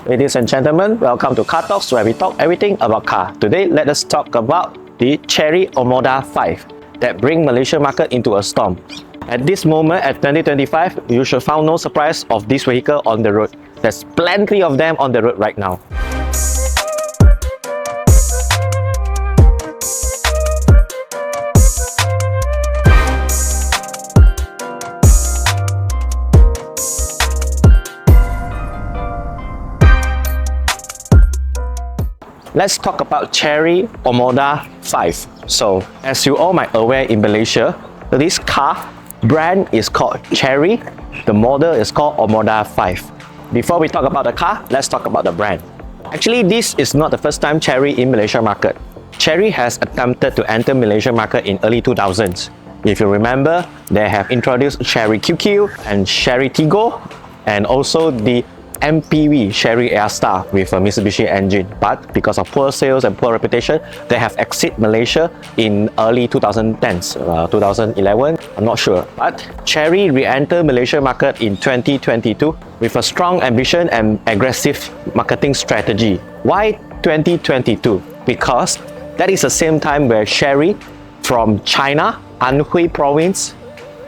Ladies and gentlemen, welcome to Car Talks, where we talk everything about car. Today, let us talk about the Chery OMODA 5 that bring Malaysia market into a storm. At this moment, at 2025, you should find no surprise of this vehicle on the road. There's plenty of them on the road right now. Let's talk about Chery OMODA 5. So, as you all might aware in Malaysia, this car brand is called Chery. The model is called OMODA 5. Before we talk about the car, let's talk about the brand. Actually, this is not the first time Chery in Malaysia market. Chery has attempted to enter Malaysia market in early 2000s. If you remember, they have introduced Chery QQ and Chery Tiggo, and also the MPV Chery Airstar with a Mitsubishi engine, but because of poor sales and poor reputation, they have exited Malaysia in early 2010s, 2011, I'm not sure. But Chery re-entered Malaysia market in 2022 with a strong ambition and aggressive marketing strategy. Why 2022? Because that is the same time where Chery from China, Anhui province,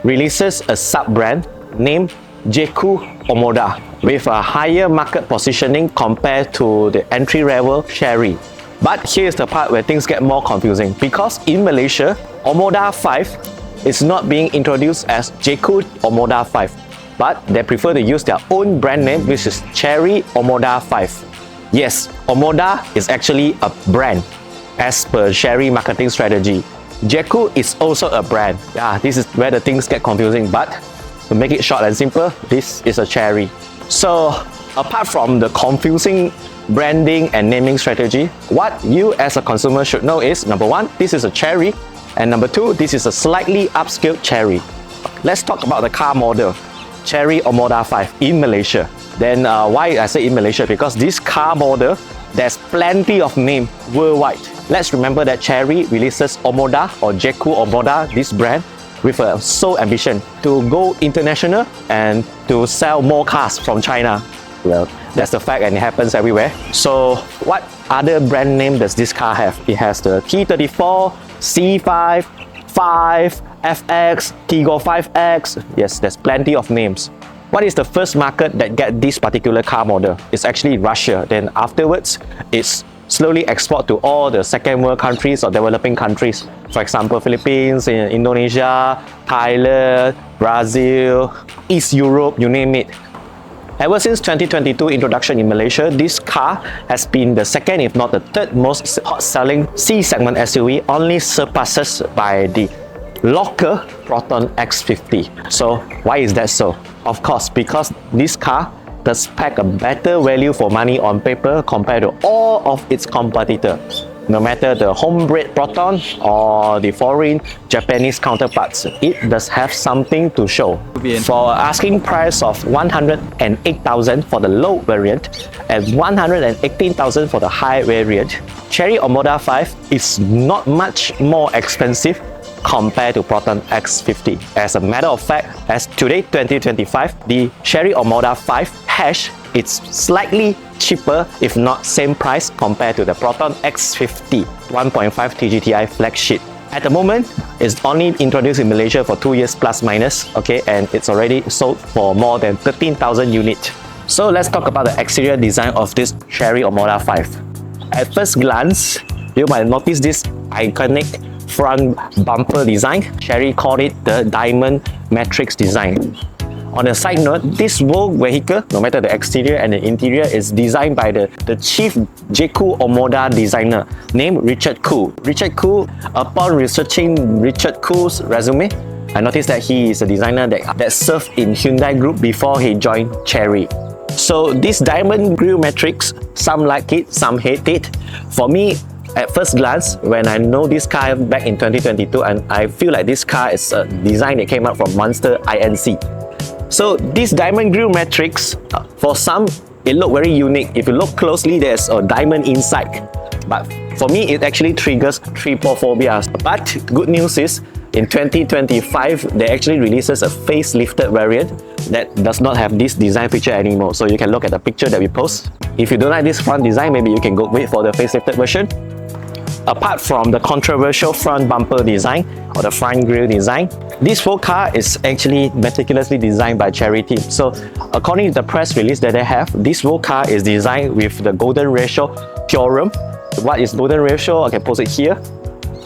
releases a sub-brand named Jeku OMODA with a higher market positioning compared to the entry-level Chery. But here's the part where things get more confusing, because in Malaysia, OMODA 5 is not being introduced as Jeku OMODA 5, but they prefer to use their own brand name, which is Chery OMODA 5. Yes, OMODA is actually a brand as per Chery marketing strategy. Jeku is also a brand. Yeah, this is where the things get confusing, but to make it short and simple, this is a Chery. So, apart from the confusing branding and naming strategy, what you as a consumer should know is, number one, this is a Chery, and number two, this is a slightly upscaled Chery. Let's talk about the car model, Chery OMODA 5 in Malaysia. Then why I say in Malaysia? Because this car model, there's plenty of name worldwide. Let's remember that Chery releases OMODA or Jeku OMODA, this brand, with a sole ambition to go international and to sell more cars from China. Well, that's the fact, and it happens everywhere. So what other brand name does this car have? It has the T34, C5, 5, FX, Tiggo 5X. Yes, there's plenty of names. What is the first market that get this particular car model? It's actually Russia. Then afterwards, it's slowly export to all the second world countries or developing countries. For example, Philippines, Indonesia, Thailand, Brazil, East Europe, you name it. Ever since 2022 introduction in Malaysia, this car has been the second, if not the third most hot-selling C-segment SUV, only surpasses by the local Proton X50. So why is that so? Of course, because this car does pack a better value for money on paper compared to all of its competitors. No matter the homebred Proton or the foreign Japanese counterparts, it does have something to show. For asking price of 108,000 for the low variant and 118,000 for the high variant, Chery OMODA 5 is not much more expensive compared to Proton X50. As a matter of fact, as today 2025, the Chery OMODA 5 hash is slightly cheaper, if not same price, compared to the Proton X50 1.5 TGTI flagship. At the moment, it's only introduced in Malaysia for 2 years plus minus, okay, and it's already sold for more than 13,000 units. So let's talk about the exterior design of this Chery OMODA 5. At first glance, you might notice this iconic front bumper design. Chery called it the diamond matrix design. On a side note, this Vogue vehicle, no matter the exterior and the interior, is designed by the chief Jeku OMODA designer named Richard Koo. Richard Koo, upon researching Richard Koo's resume, I noticed that he is a designer that served in Hyundai Group before he joined Chery. So this diamond grille matrix, some like it, some hate it. For me, at first glance, when I know this car back in 2022, and I feel like this car is a design that came out from Monster INC. So this diamond grille matrix, for some, it looked very unique. If you look closely, there's a diamond inside. But for me, it actually triggers trypophobia. But good news is, in 2025, they actually releases a facelifted variant that does not have this design feature anymore. So you can look at the picture that we post. If you don't like this front design, maybe you can go wait for the facelifted version. Apart from the controversial front bumper design or the front grille design, this whole car is actually meticulously designed by Chery team. So according to the press release that they have, this whole car is designed with the golden ratio theorem. What is golden ratio? I can post it here.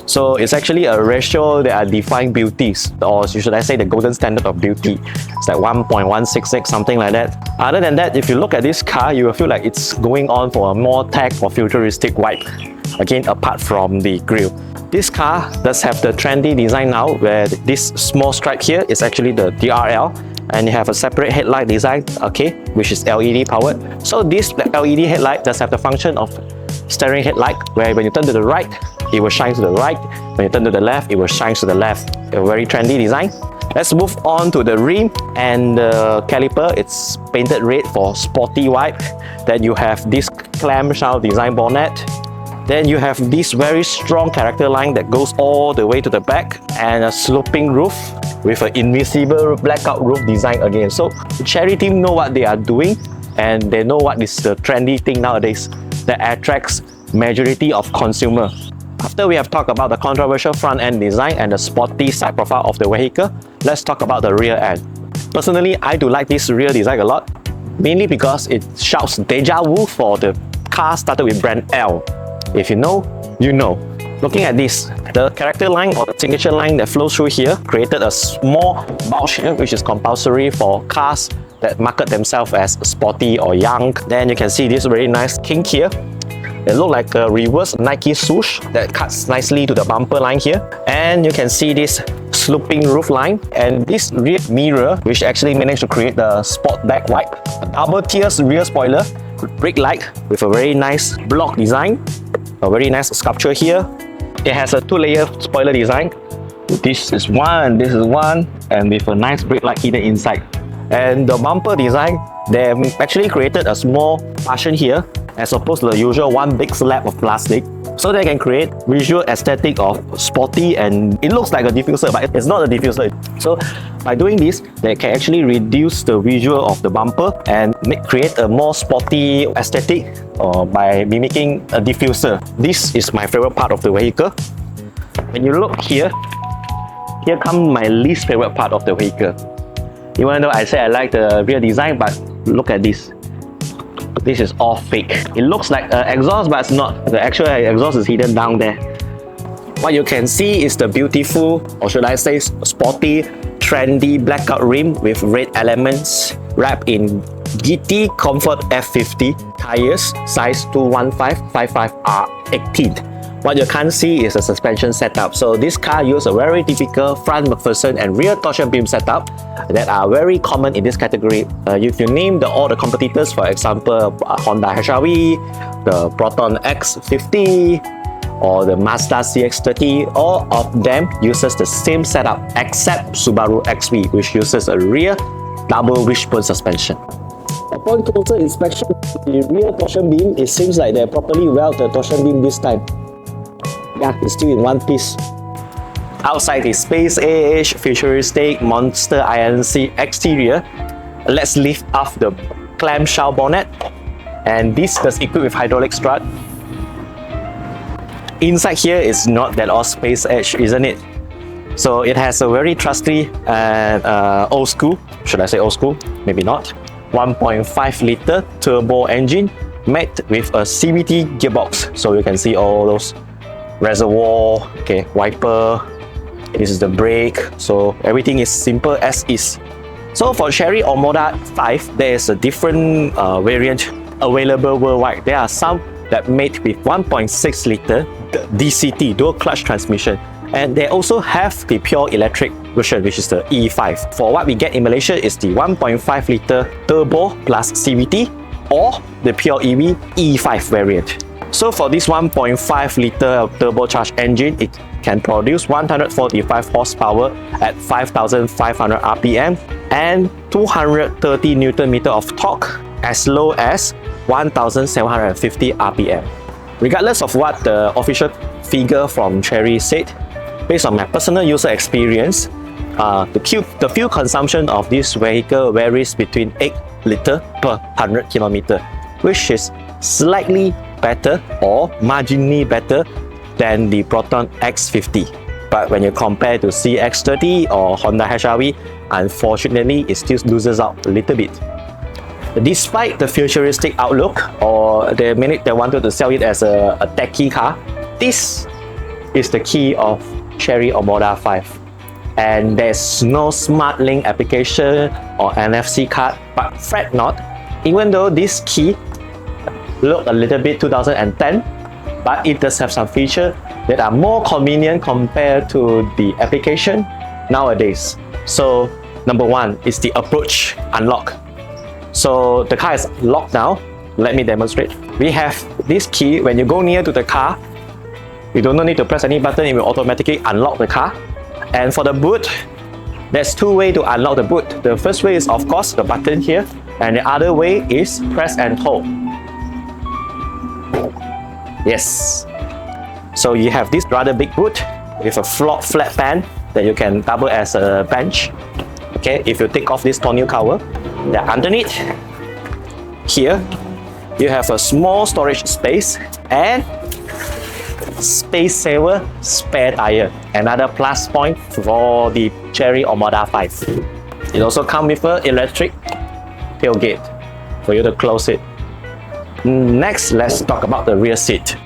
So it's actually a ratio that are defined beauties, or should I say the golden standard of beauty. It's like 1.166, something like that. Other than that, if you look at this car, you will feel like it's going on for a more tech or futuristic vibe. Again, apart from the grille. This car does have the trendy design now, where this small stripe here is actually the DRL, and you have a separate headlight design, okay, which is LED powered. So this LED headlight does have the function of steering headlight, where when you turn to the right, it will shine to the right. When you turn to the left, it will shine to the left. A very trendy design. Let's move on to the rim and the caliper. It's painted red for sporty vibe. Then you have this clamshell design bonnet. Then you have this very strong character line that goes all the way to the back, and a sloping roof with an invisible blackout roof design again. So the Chery team know what they are doing, and they know what is the trendy thing nowadays that attracts majority of consumer. After we have talked about the controversial front end design and the sporty side profile of the vehicle, let's talk about the rear end. Personally, I do like this rear design a lot, mainly because it shouts deja vu for the car started with brand L. If you know, you know. Looking at this, the character line or the signature line that flows through here created a small bulge here, which is compulsory for cars that market themselves as sporty or young. Then you can see this very nice kink here. It looks like a reverse Nike swoosh that cuts nicely to the bumper line here. And you can see this sloping roof line and this rear mirror, which actually managed to create the sport back wipe. A double tiers rear spoiler, brake light with a very nice block design. A very nice sculpture here. It has a two-layer spoiler design. This is one, and with a nice brake light hidden inside. And the bumper design, they actually created a small partition here as opposed to the usual one big slab of plastic, so they can create visual aesthetic of sporty, and it looks like a diffuser, but it's not a diffuser. So by doing this, they can actually reduce the visual of the bumper and create a more sporty aesthetic by mimicking a diffuser. This is my favorite part of the vehicle. When you look here comes my least favorite part of the vehicle. Even though I say I like the rear design, but look at this. This is all fake. It looks like an exhaust, but it's not. The actual exhaust is hidden down there. What you can see is the beautiful, or should I say sporty, trendy blackout rim with red elements wrapped in GT Comfort F50 tires, size 215/55R18. What you can't see is a suspension setup. So this car uses a very typical front McPherson and rear torsion beam setup that are very common in this category. If you name all the competitors, for example, Honda HR-V, the Proton X50, or the Mazda CX-30, all of them uses the same setup except Subaru XV, which uses a rear double wishbone suspension. Upon closer inspection, the rear torsion beam, it seems like they properly welded the torsion beam this time. Yeah, it's still in one piece. Outside the space age, futuristic, monster INC exterior, let's lift off the clamshell bonnet, and this is equipped with hydraulic strut. Inside here is not that all space age, isn't it? So it has a very trusty and old school, should I say old school? Maybe not. 1.5 liter turbo engine made with a CVT gearbox. So you can see all those reservoir, okay, wiper, this is the brake, so everything is simple as is. So for Chery OMODA 5, there is a different variant available worldwide. There are some that made with 1.6 liter DCT, dual clutch transmission, and they also have the pure electric version, which is the E5. For what we get in Malaysia is the 1.5 liter turbo plus CVT or the pure EV E5 variant. So for this 1.5 liter turbocharged engine, it can produce 145 horsepower at 5,500 RPM and 230 Newton meter of torque as low as 1,750 RPM. Regardless of what the official figure from Chery said, based on my personal user experience, the fuel consumption of this vehicle varies between 8 liters per 100 kilometers, which is slightly better or marginally better than the Proton X50. But when you compare to CX-30 or Honda HR-V, unfortunately, it still loses out a little bit. Despite the futuristic outlook, or the minute they wanted to sell it as a techie car, this is the key of Chery OMODA 5. And there's no smart link application or NFC card, but fret not, even though this key look a little bit 2010, but it does have some features that are more convenient compared to the application nowadays. So number one is the approach unlock. So the car is locked now. Let me demonstrate. We have this key. When you go near to the car, you don't need to press any button, it will automatically unlock the car. And for the boot, there's two ways to unlock the boot. The first way is, of course, the button here, and the other way is press and hold. Yes. So you have this rather big boot with a flat pan that you can double as a bench. Okay, if you take off this tonneau cover, then underneath here you have a small storage space and space saver spare tire. Another plus point for the Chery OMODA 5. It also comes with an electric tailgate for you to close it. Next, let's talk about the rear seat.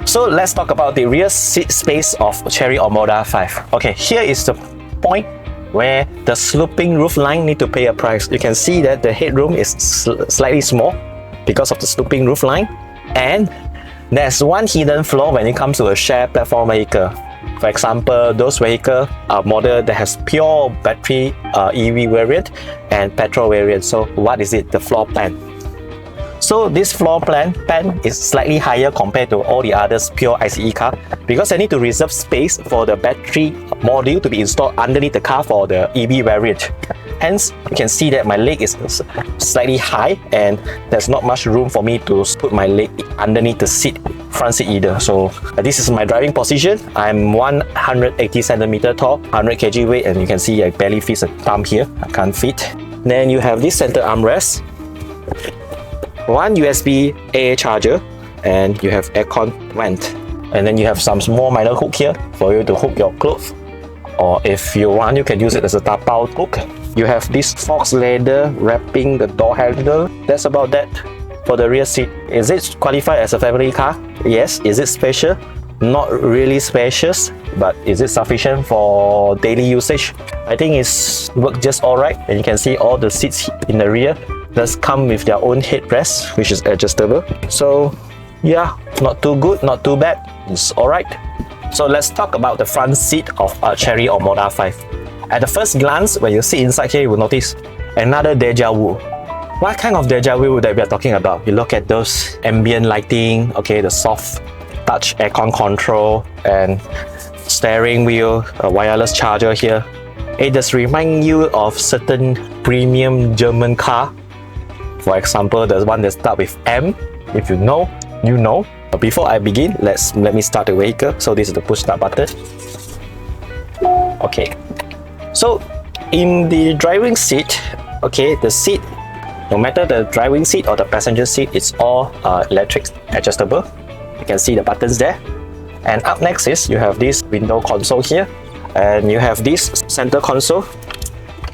So let's talk about the rear seat space of Chery OMODA 5. Okay, here is the point where the sloping roof line need to pay a price. You can see that the headroom is slightly small because of the sloping roof line, and there's one hidden flaw when it comes to a shared platform vehicle. For example, those vehicles are model that has pure battery EV variant and petrol variant. So what is it? The floor plan. So this floor plan is slightly higher compared to all the others pure ICE car, because I need to reserve space for the battery module to be installed underneath the car for the EV variant. Hence, you can see that my leg is slightly high and there's not much room for me to put my leg underneath the seat, front seat either. So this is my driving position. I'm 180 centimeter tall, 100 kg weight, and you can see I barely fit a thumb here. I can't fit. Then you have this center armrest, one USB AA charger, and you have aircon vent. And then you have some small minor hook here for you to hook your clothes, or if you want, you can use it as a tapao hook. You have this fox leather wrapping the door handle. That's about that for the rear seat. Is it qualified as a family car? Yes. Is it spacious? Not really spacious, but is it sufficient for daily usage? I think it's worked just alright. And you can see all the seats in the rear does come with their own headrest, which is adjustable. So yeah, not too good, not too bad. It's alright. So let's talk about the front seat of a Chery OMODA 5. At the first glance, when you sit inside here, you will notice another deja vu. What kind of deja vu that we are talking about? You look at those ambient lighting, okay, the soft touch aircon control and steering wheel, a wireless charger here. It does remind you of certain premium German car. For example, there's one that starts with M. If you know, you know. But before I begin, let me start the vehicle. So this is the push start button. Okay. So in the driving seat, okay, the seat, no matter the driving seat or the passenger seat, it's all electric adjustable. You can see the buttons there. And up next is you have this window console here, and you have this center console.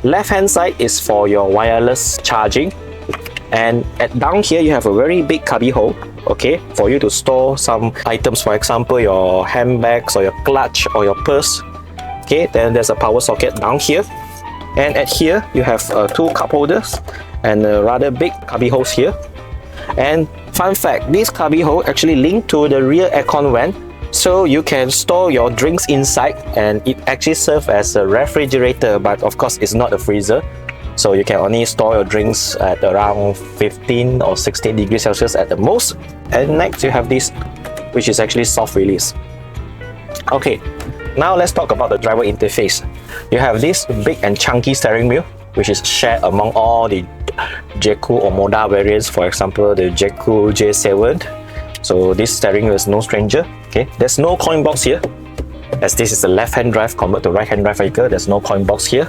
Left hand side is for your wireless charging, and down here you have a very big cubby hole, okay, for you to store some items, for example your handbags or your clutch or your purse. Okay, then there's a power socket down here, and at here you have two cup holders and a rather big cubby holes here. And fun fact, this cubby hole actually linked to the rear aircon vent, so you can store your drinks inside, and it actually serves as a refrigerator, but of course it's not a freezer, so you can only store your drinks at around 15 or 16 degrees Celsius at the most. And next you have this, which is actually soft release. Okay, now let's talk about the driver interface. You have this big and chunky steering wheel, which is shared among all the Jeku OMODA variants, for example, the Jeku J7. So this steering wheel is no stranger. Okay, there's no coin box here, as this is a left-hand drive convert to right-hand drive vehicle. There's no coin box here.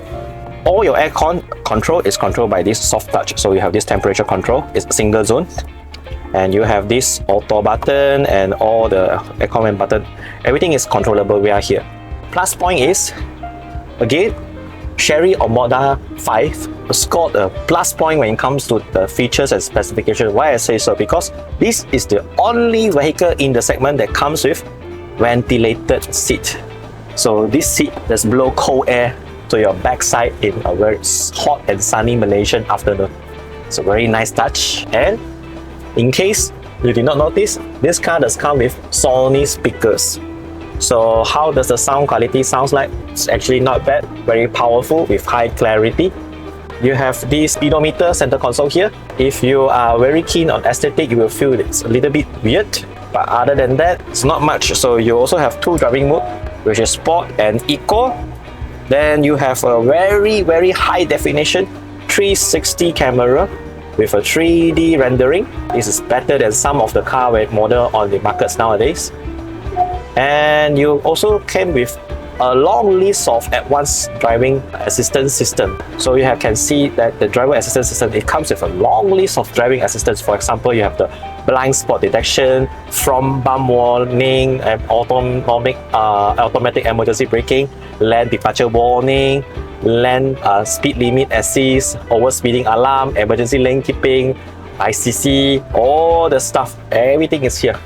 All your aircon control is controlled by this soft touch. So you have this temperature control, it's a single zone. And you have this auto button and all the aircon vent button. Everything is controllable via here. Plus point is, again, Chery OMODA 5 scored a plus point when it comes to the features and specification. Why I say so? Because this is the only vehicle in the segment that comes with ventilated seat. So this seat does blow cold air to your backside in a very hot and sunny Malaysian afternoon. It's a very nice touch. And in case you did not notice, this car does come with Sony speakers. So how does the sound quality sounds like? It's actually not bad, very powerful with high clarity. You have this speedometer center console here. If you are very keen on aesthetic, you will feel it's a little bit weird. But other than that, it's not much. So you also have two driving modes, which is Sport and Eco. Then you have a very high definition 360 camera with a 3D rendering. This is better than some of the car model on the markets nowadays. And you also came with a long list of advanced driving assistance system. So you can see that the driver assistance system, it comes with a long list of driving assistance. For example, you have the blind spot detection, front bump warning, and automatic emergency braking, lane departure warning, lane speed limit assist, overspeeding alarm, emergency lane keeping, ICC, all the stuff, everything is here.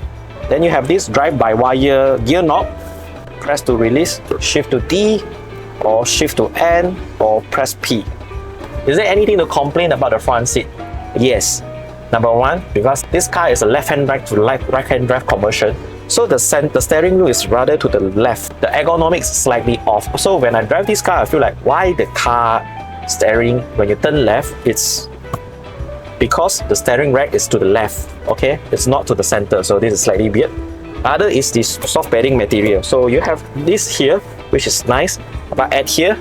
Then you have this drive-by-wire gear knob. Press to release, shift to D, or shift to N, or press P. Is there anything to complain about the front seat? Yes. Number one, because this car is a left-hand drive to right-hand drive conversion. So the steering wheel is rather to the left. The ergonomics is slightly off. So when I drive this car, I feel like why the car steering, when you turn left, it's because the steering rack is to the left, okay? It's not to the center, so this is slightly weird. Other is this soft padding material. So you have this here, which is nice, but at here,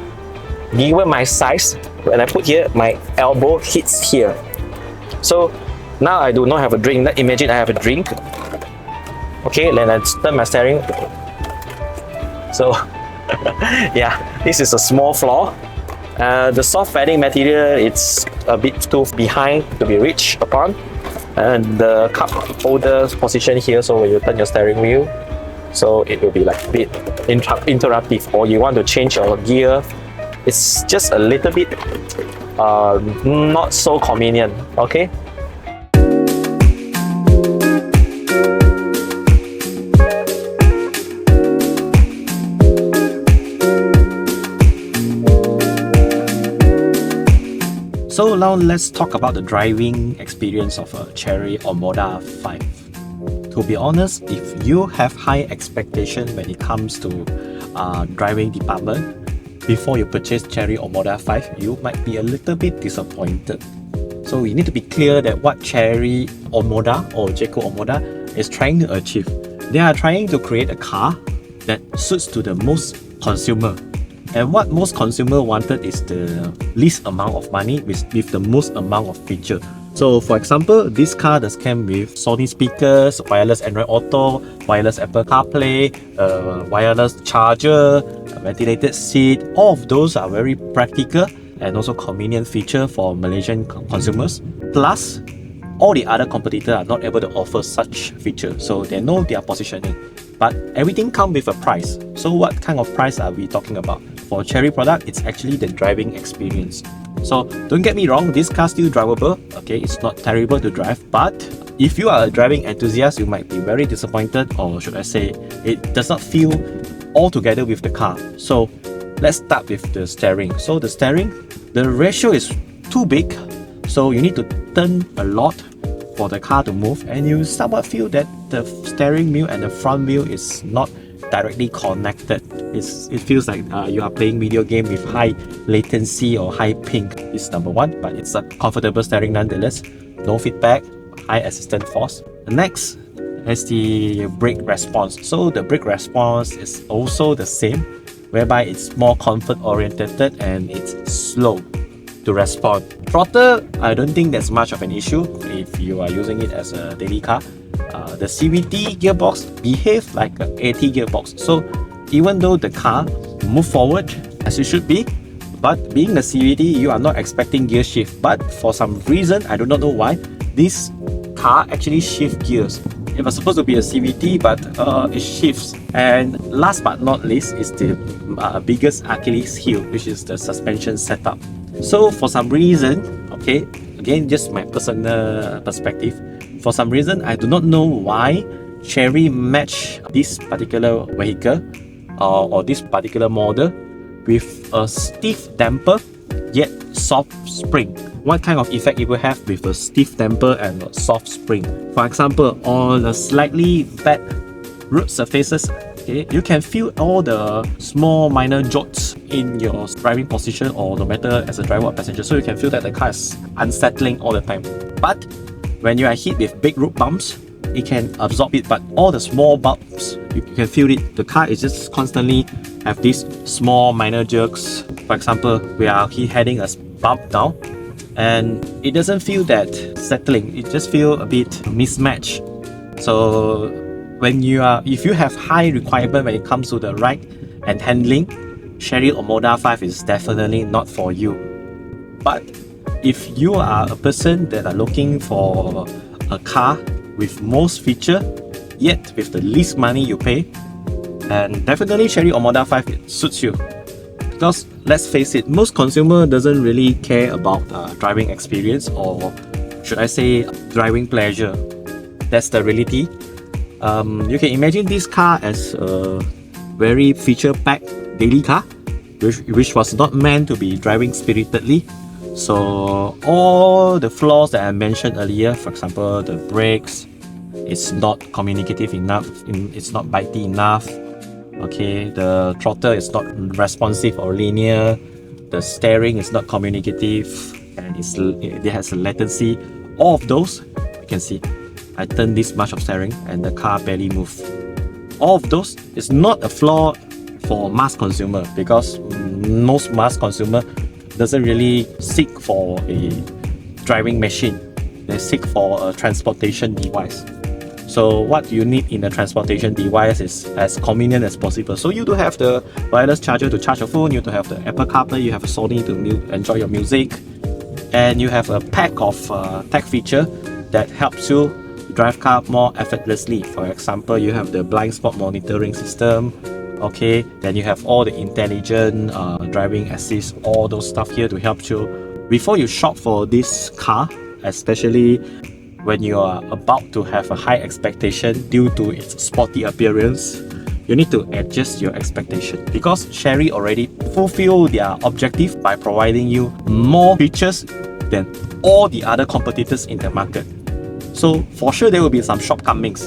given my size, when I put here, my elbow hits here. So now I do not have a drink. Imagine I have a drink. Okay, then I turn my steering. So yeah, this is a small flaw. The soft padding material, it's a bit too behind to be reached upon. And the cup holder position here, so when you turn your steering wheel, so it will be like a bit interruptive, or you want to change your gear, it's just a little bit not so convenient, okay? So now let's talk about the driving experience of a Chery OMODA 5. To be honest, if you have high expectation when it comes to driving department, before you purchase Chery OMODA 5, you might be a little bit disappointed. So you need to be clear that what Chery OMODA or Jeku OMODA is trying to achieve. They are trying to create a car that suits to the most consumer. And what most consumer wanted is the least amount of money with the most amount of feature. So for example, this car does come with Sony speakers, wireless Android Auto, wireless Apple CarPlay, wireless charger, a ventilated seat. All of those are very practical and also convenient feature for Malaysian consumers. Plus, all the other competitors are not able to offer such features, so they know their positioning. But everything comes with a price. So what kind of price are we talking about? For Chery product, it's actually the driving experience. So don't get me wrong, this car is still drivable. Okay, it's not terrible to drive, but if you are a driving enthusiast, you might be very disappointed, or should I say, it does not feel all together with the car. So let's start with the steering. So the steering, the ratio is too big, so you need to turn a lot for the car to move, and you somewhat feel that the steering wheel and the front wheel is not directly connected. It feels like you are playing video game with high latency or high ping. This is number one, but it's a comfortable steering nonetheless. No feedback, high assistant force. The next is the brake response. So the brake response is also the same, whereby it's more comfort oriented and it's slow. to respond. Throttle, I don't think that's much of an issue if you are using it as a daily car. The CVT gearbox behaves like an AT gearbox. So even though the car move forward as it should be, but being the CVT, you are not expecting gear shift. But for some reason, I do not know why, this car actually shift gears. It was supposed to be a CVT, but it shifts. And last but not least is the biggest Achilles heel, which is the suspension setup. So for some reason, okay, again, just my personal perspective, for some reason, I do not know why Chery matched this particular vehicle or this particular model with a stiff damper yet soft spring. What kind of effect it will have with a stiff damper and a soft spring? For example, on the slightly bad road surfaces, okay, you can feel all the small minor jots in your driving position, or no matter as a driver or passenger, so you can feel that the car is unsettling all the time. But when you are hit with big road bumps, it can absorb it, but all the small bumps, you can feel it. The car is just constantly have these small minor jerks. For example, we are heading a bump now, and it doesn't feel that settling, it just feel a bit mismatched. So if you have high requirement when it comes to the ride and handling, Chery OMODA 5 is definitely not for you. But if you are a person that are looking for a car with most feature yet with the least money you pay, and definitely Chery OMODA 5 suits you. Because let's face it, most consumer doesn't really care about driving experience, or should I say driving pleasure. That's the reality. You can imagine this car as a very feature-packed daily car, which was not meant to be driving spiritedly. So all the flaws that I mentioned earlier, for example, the brakes, it's not communicative enough, it's not bitey enough. Okay, the throttle is not responsive or linear, the steering is not communicative, and it has a latency. All of those, you can see, I turn this much of steering and the car barely moves. All of those is not a flaw for mass consumer, because most mass consumer doesn't really seek for a driving machine. They seek for a transportation device. So what you need in a transportation device is as convenient as possible. So you do have the wireless charger to charge your phone, you do have the Apple CarPlay, you have a Sony to enjoy your music, and you have a pack of tech feature that helps you drive car more effortlessly. For example, you have the blind spot monitoring system, okay, then you have all the intelligent driving assist, all those stuff here to help you. Before you shop for this car, especially when you are about to have a high expectation due to its sporty appearance, you need to adjust your expectation, because Chery already fulfill their objective by providing you more features than all the other competitors in the market. So for sure there will be some shortcomings,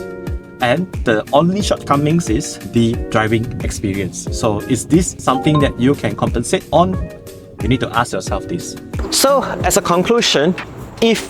and the only shortcomings is the driving experience. So is this something that you can compensate on? You need to ask yourself this. So as a conclusion, if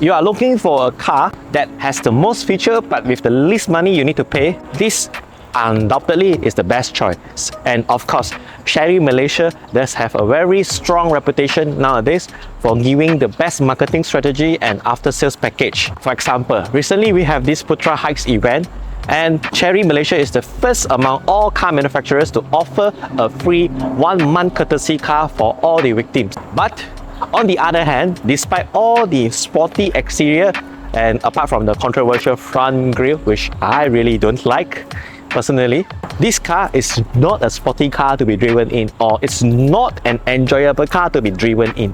you are looking for a car that has the most feature but with the least money you need to pay, this undoubtedly is the best choice. And of course, Chery Malaysia does have a very strong reputation nowadays for giving the best marketing strategy and after sales package. For example, recently we have this Putra Hikes event, and Chery Malaysia is the first among all car manufacturers to offer a free 1 month courtesy car for all the victims. But on the other hand, despite all the sporty exterior and apart from the controversial front grille, which I really don't like personally, this car is not a sporty car to be driven in, or it's not an enjoyable car to be driven in.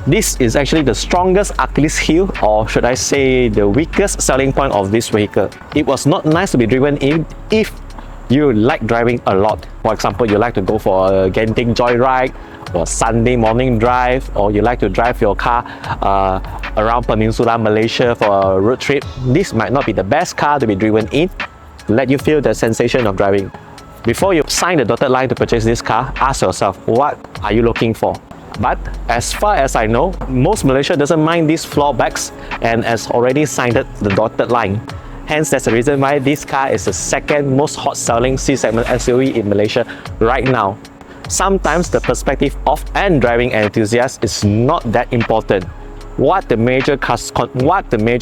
This is actually the strongest Achilles heel, or should I say the weakest selling point of this vehicle. It was not nice to be driven in if you like driving a lot. For example, you like to go for a Genting joyride, or Sunday morning drive, or you like to drive your car around Peninsula Malaysia for a road trip. This might not be the best car to be driven in to let you feel the sensation of driving. Before you sign the dotted line to purchase this car, ask yourself, what are you looking for? But as far as I know, most Malaysia doesn't mind these flawbacks and has already signed the dotted line. Hence, that's the reason why this car is the second most hot selling C-segment SUV in Malaysia right now. Sometimes the perspective of an driving enthusiast is not that important. What the major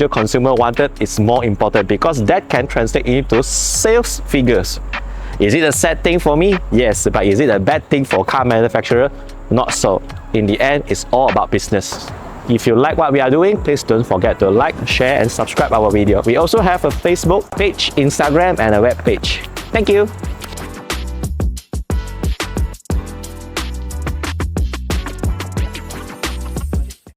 consumer wanted is more important, because that can translate into sales figures. Is it a sad thing for me? Yes, but is it a bad thing for car manufacturer? Not so. In the end, it's all about business. If you like what we are doing, please don't forget to like, share and subscribe our video. We also have a Facebook page, Instagram and a web page. Thank you.